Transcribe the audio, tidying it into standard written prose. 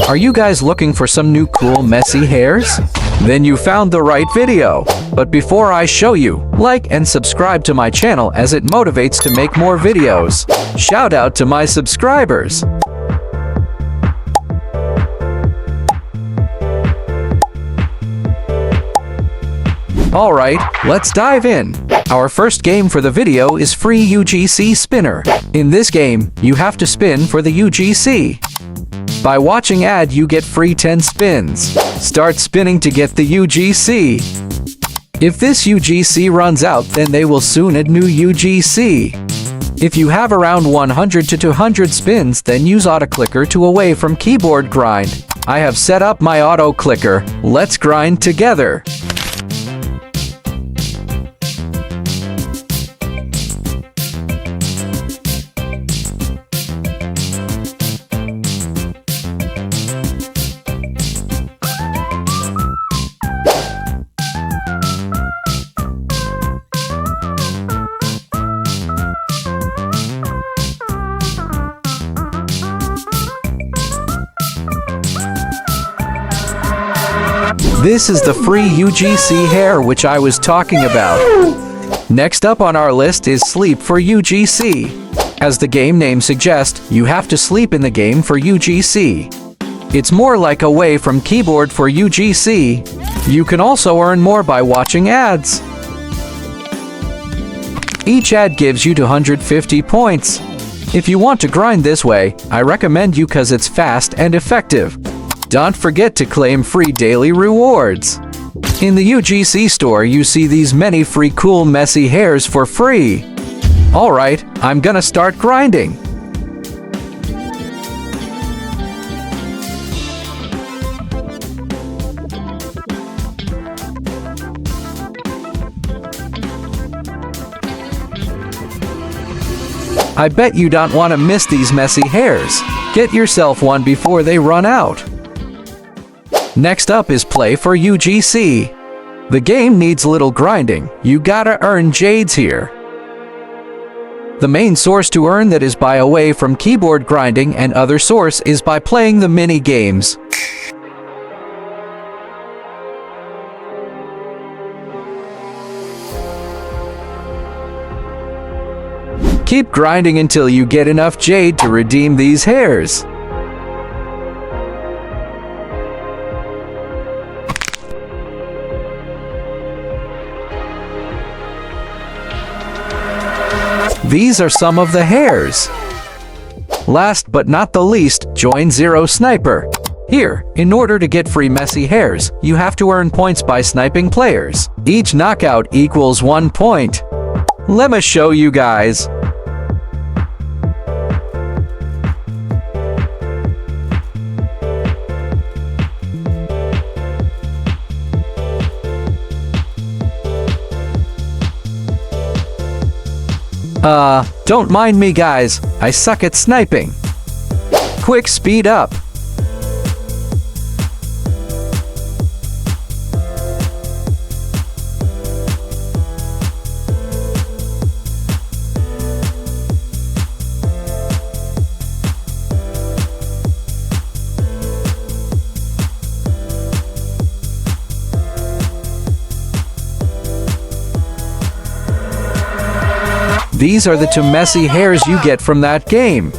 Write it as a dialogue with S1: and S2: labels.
S1: Are you guys looking for some new cool messy hairs? Then you found the right video. But before I show you, like and subscribe to my channel as it motivates to make more videos. Shout out to my subscribers. Alright, let's dive in. Our first game for the video is Free UGC Spinner. In this game, you have to spin for the UGC. By watching ad, you get free 10 spins. Start spinning to get the UGC. If this UGC runs out, then they will soon add new UGC. If you have around 100 to 200 spins, then use auto clicker to away from keyboard grind. I have set up my auto clicker. Let's grind together. This is the free UGC hair which I was talking about. Next up on our list is Sleep for UGC. As the game name suggests, you have to sleep in the game for UGC. It's more like away from keyboard for UGC. You can also earn more by watching ads. Each ad gives you 250 points. If you want to grind this way, I recommend you cause it's fast and effective. Don't forget to claim free daily rewards. In the UGC store, you see these many free cool messy hairs for free. Alright, I'm gonna start grinding. I bet you don't want to miss these messy hairs. Get yourself one before they run out. Next up is Play for UGC. The game needs little grinding. You gotta earn jades here. The main source to earn that is by away from keyboard grinding, and other source is by playing the mini games. Keep grinding until you get enough jade to redeem these hairs. These are some of the hairs. Last but not the least, join Zero Sniper. Here, in order to get free messy hairs, you have to earn points by sniping players. Each knockout equals 1 point. Let me show you guys. Don't mind me guys, I suck at sniping. Quick, speed up. These are the 2 messy hairs you get from that game.